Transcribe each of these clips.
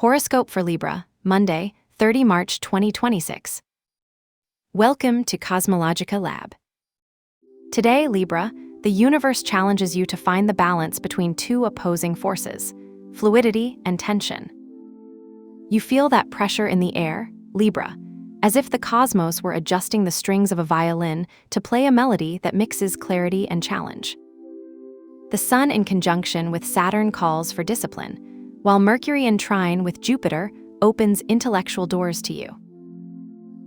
Horoscope for Libra, Monday, 30 March 2026. Welcome to CosmologicaLab. Today, Libra, the universe challenges you to find the balance between two opposing forces, fluidity and tension. You feel that pressure in the air, Libra, as if the cosmos were adjusting the strings of a violin to play a melody that mixes clarity and challenge. The Sun in conjunction with Saturn calls for discipline, while Mercury in trine with Jupiter opens intellectual doors to you.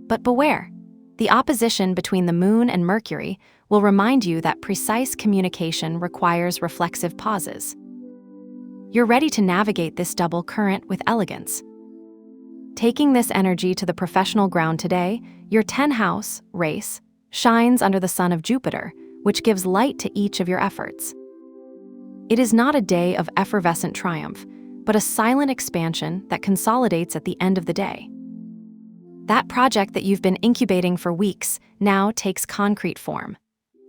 But beware, the opposition between the Moon and Mercury will remind you that precise communication requires reflexive pauses. You're ready to navigate this double current with elegance. Taking this energy to the professional ground today, your 10th house, race, shines under the sun of Jupiter, which gives light to each of your efforts. It is not a day of effervescent triumph, but a silent expansion that consolidates at the end of the day. That project that you've been incubating for weeks now takes concrete form.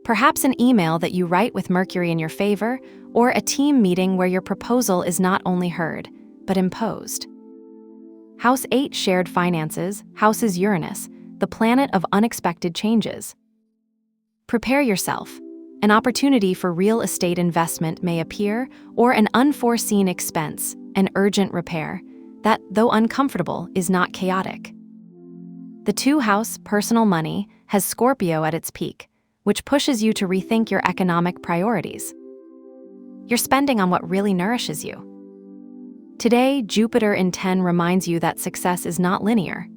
Perhaps an email that you write with Mercury in your favor, or a team meeting where your proposal is not only heard, but imposed. House 8 shared finances, houses Uranus, the planet of unexpected changes. Prepare yourself. An opportunity for real estate investment may appear, or an unforeseen expense, an urgent repair, that, though uncomfortable, is not chaotic. The 2-house personal money has Scorpio at its peak, which pushes you to rethink your economic priorities. You're spending on what really nourishes you. Today, Jupiter in 10 reminds you that success is not linear.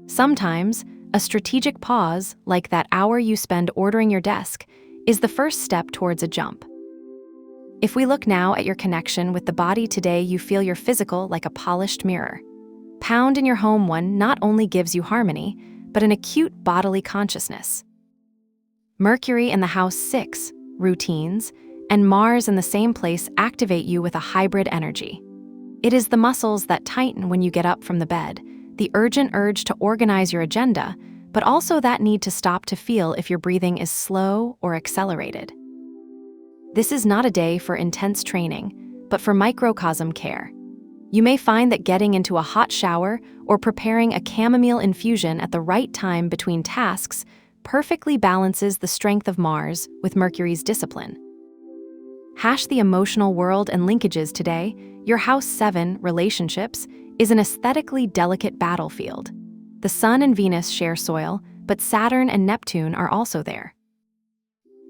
Sometimes, a strategic pause, like that hour you spend ordering your desk, is the first step towards a jump. If we look now at your connection with the body today, you feel your physical like a polished mirror. Pound in your home one not only gives you harmony, but an acute bodily consciousness. Mercury in the house 6, routines, and Mars in the same place activate you with a hybrid energy. It is the muscles that tighten when you get up from the bed, the urgent urge to organize your agenda, but also that need to stop to feel if your breathing is slow or accelerated. This is not a day for intense training, but for microcosm care. You may find that getting into a hot shower or preparing a chamomile infusion at the right time between tasks perfectly balances the strength of Mars with Mercury's discipline. Hash the emotional world and linkages today. Your House 7, relationships, is an aesthetically delicate battlefield. The Sun and Venus share soil, but Saturn and Neptune are also there.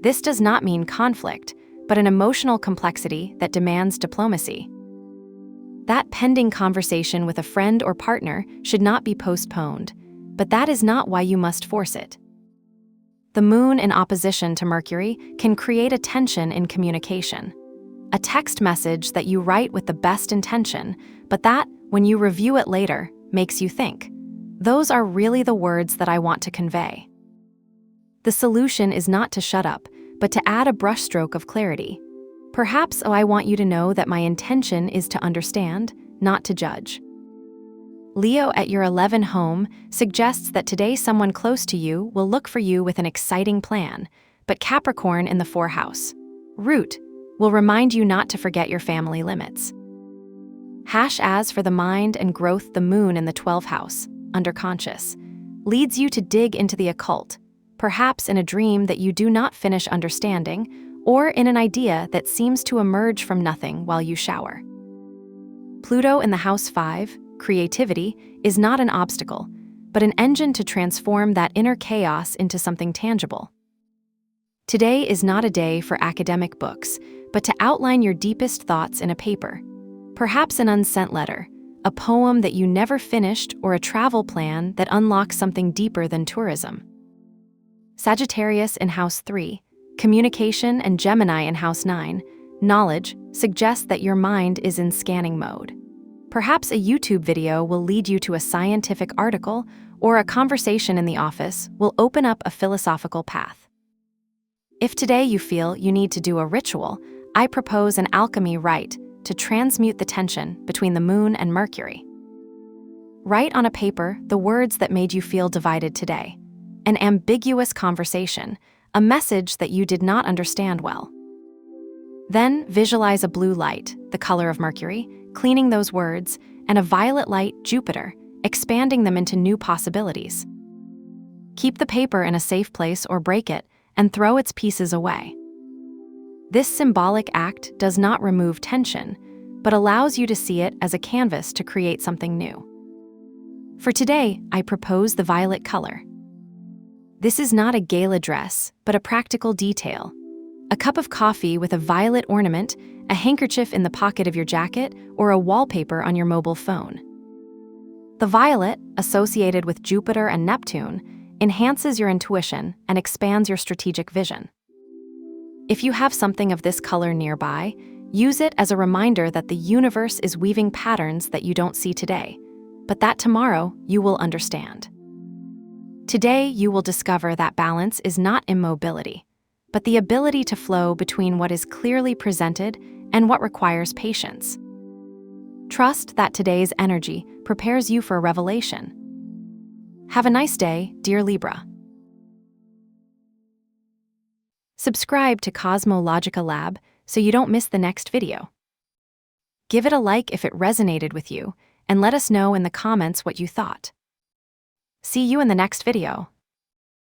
This does not mean conflict, but an emotional complexity that demands diplomacy. That pending conversation with a friend or partner should not be postponed, but that is not why you must force it. The Moon in opposition to Mercury can create a tension in communication. A text message that you write with the best intention, but that, when you review it later, makes you think, those are really the words that I want to convey. The solution is not to shut up, but to add a brushstroke of clarity. Perhaps, I want you to know that my intention is to understand, not to judge. Leo at your 11th home suggests that today someone close to you will look for you with an exciting plan, but Capricorn in the 4th house, root, will remind you not to forget your family limits. Hash as for the mind and growth, the Moon in the 12th house, underconscious, leads you to dig into the occult, perhaps in a dream that you do not finish understanding, or in an idea that seems to emerge from nothing while you shower. Pluto in the house 5, creativity, is not an obstacle, but an engine to transform that inner chaos into something tangible. Today is not a day for academic books, but to outline your deepest thoughts in a paper. Perhaps an unsent letter, a poem that you never finished, or a travel plan that unlocks something deeper than tourism. Sagittarius in house 3, communication, and Gemini in house 9, knowledge, suggests that your mind is in scanning mode. Perhaps a YouTube video will lead you to a scientific article, or a conversation in the office will open up a philosophical path. If today you feel you need to do a ritual, I propose an alchemy rite to transmute the tension between the Moon and Mercury. Write on a paper the words that made you feel divided today. An ambiguous conversation, a message that you did not understand well. Then visualize a blue light, the color of Mercury, cleaning those words, and a violet light, Jupiter, expanding them into new possibilities. Keep the paper in a safe place or break it and throw its pieces away. This symbolic act does not remove tension, but allows you to see it as a canvas to create something new. For today, I propose the violet color. This is not a gala dress, but a practical detail. A cup of coffee with a violet ornament, a handkerchief in the pocket of your jacket, or a wallpaper on your mobile phone. The violet, associated with Jupiter and Neptune, enhances your intuition and expands your strategic vision. If you have something of this color nearby, use it as a reminder that the universe is weaving patterns that you don't see today, but that tomorrow you will understand. Today, you will discover that balance is not immobility, but the ability to flow between what is clearly presented and what requires patience. Trust that today's energy prepares you for a revelation. Have a nice day, dear Libra. Subscribe to CosmologicaLab so you don't miss the next video. Give it a like if it resonated with you, and let us know in the comments what you thought. See you in the next video.